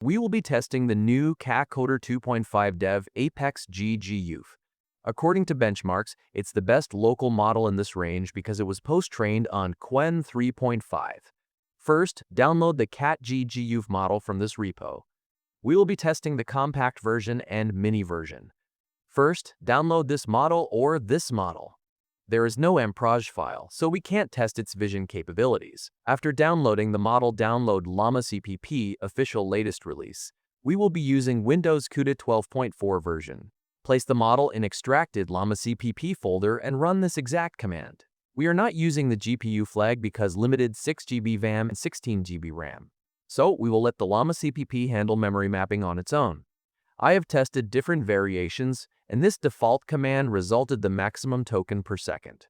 We will be testing the new KAT-Coder-V2.5-Dev APEX GGUF. According to benchmarks, it's the best local model in this range because it was post-trained on Qwen 3.5. First, download the KAT-GGUF model from this repo. We will be testing the compact version and mini version. First, download this model or this model. There is no mproj file, so we can't test its vision capabilities. After downloading the model, download llama.cpp official latest release. We will be using Windows CUDA 12.4 version. Place the model in extracted llama.cpp folder and run this exact command. We are not using the GPU flag because limited 6 GB VRAM and 16 GB RAM. So we will let the llama.cpp handle memory mapping on its own. I have tested different variations, and this default command resulted the maximum token per second.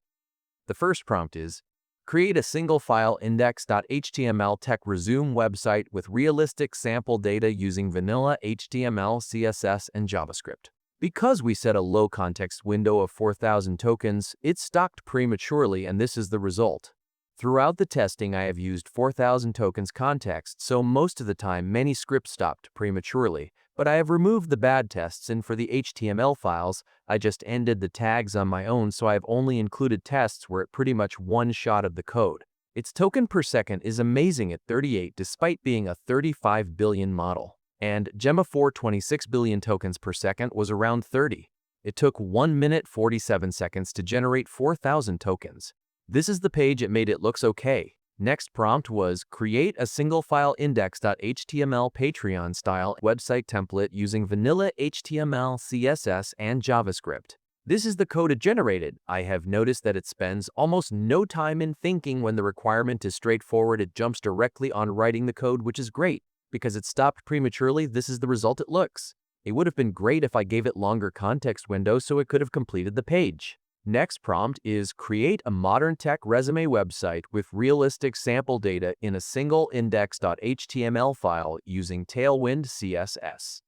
The first prompt is, create a single file index.html tech resume website with realistic sample data using vanilla HTML, CSS, and JavaScript. Because we set a low context window of 4,000 tokens, it stopped prematurely, and this is the result. Throughout the testing, I have used 4,000 tokens context, so most of the time many scripts stopped prematurely, but I have removed the bad tests, and for the HTML files, I just ended the tags on my own, so I have only included tests where it pretty much one shot of the code. Its token per second is amazing at 38 despite being a 35 billion model, and Llama 4 26 billion tokens per second was around 30. It took 1 minute 47 seconds to generate 4,000 tokens. This is the page it made. It looks okay. Next prompt was create a single file index.html Patreon style website template using vanilla HTML, CSS, and JavaScript. This is the code it generated. I have noticed that it spends almost no time in thinking when the requirement is straightforward. It jumps directly on writing the code, which is great. Because it stopped prematurely, this is the result it looks. It would have been great if I gave it longer context window so it could have completed the page. Next prompt is create a modern tech resume website with realistic sample data in a single index.html file using Tailwind CSS.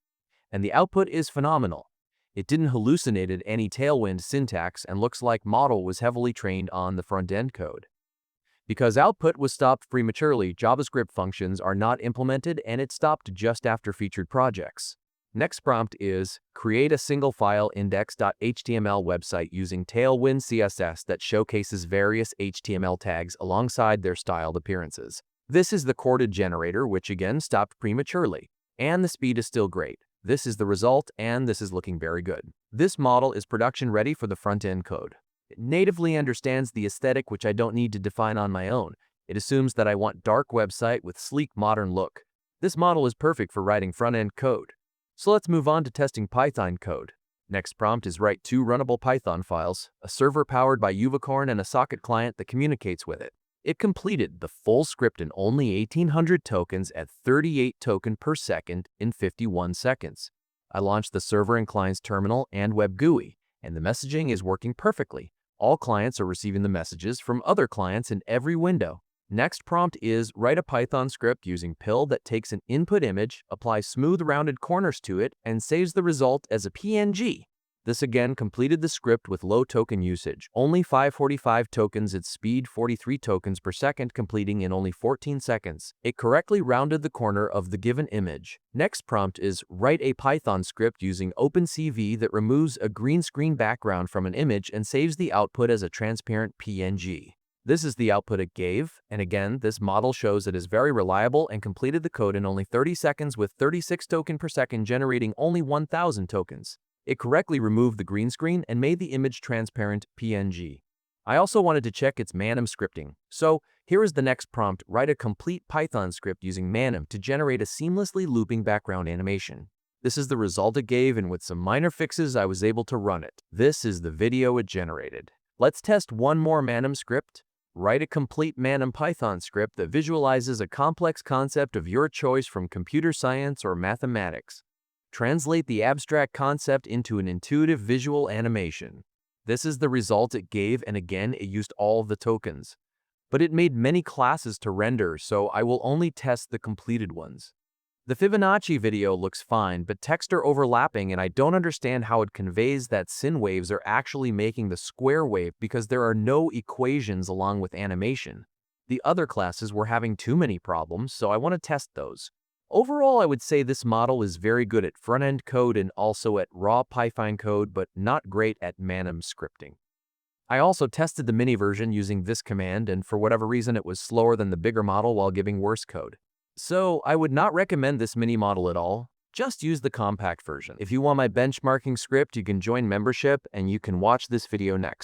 And the output is phenomenal. It didn't hallucinate any Tailwind syntax and looks like model was heavily trained on the front-end code. Because output was stopped prematurely, JavaScript functions are not implemented and it stopped just after featured projects. Next prompt is, create a single file index.html website using Tailwind CSS that showcases various HTML tags alongside their styled appearances. This is the coded generator, which again stopped prematurely. And the speed is still great. This is the result, and this is looking very good. This model is production ready for the front-end code. It natively understands the aesthetic, which I don't need to define on my own. It assumes that I want dark website with sleek modern look. This model is perfect for writing front-end code. So let's move on to testing Python code. Next prompt is write 2 runnable Python files, a server powered by Uvicorn and a socket client that communicates with it. It completed the full script in only 1,800 tokens at 38 tokens per second in 51 seconds. I launched the server and client's terminal and web GUI, and the messaging is working perfectly. All clients are receiving the messages from other clients in every window. Next prompt is write a Python script using pill that takes an input image, applies smooth rounded corners to it, and saves the result as a PNG. This again completed the script with low token usage, only 545 tokens at speed 43 tokens per second, completing in only 14 seconds. It correctly rounded the corner of the given image. Next prompt is write a Python script using OpenCV that removes a green screen background from an image and saves the output as a transparent PNG. This is the output it gave, and again, this model shows it is very reliable and completed the code in only 30 seconds with 36 tokens per second, generating only 1,000 tokens. It correctly removed the green screen and made the image transparent PNG. I also wanted to check its Manim scripting. So here is the next prompt, write a complete Python script using Manim to generate a seamlessly looping background animation. This is the result it gave, and with some minor fixes, I was able to run it. This is the video it generated. Let's test one more Manim script. Write a complete Manim Python script that visualizes a complex concept of your choice from computer science or mathematics. Translate the abstract concept into an intuitive visual animation. This is the result it gave, and again, it used all of the tokens. But it made many classes to render, so I will only test the completed ones. The Fibonacci video looks fine, but text are overlapping and I don't understand how it conveys that sin waves are actually making the square wave because there are no equations along with animation. The other classes were having too many problems, so I want to test those. Overall, I would say this model is very good at front-end code and also at raw Python code, but not great at Manim scripting. I also tested the mini version using this command, and for whatever reason it was slower than the bigger model while giving worse code. So I would not recommend this mini model at all. Just use the compact version. If you want my benchmarking script, you can join membership and you can watch this video next.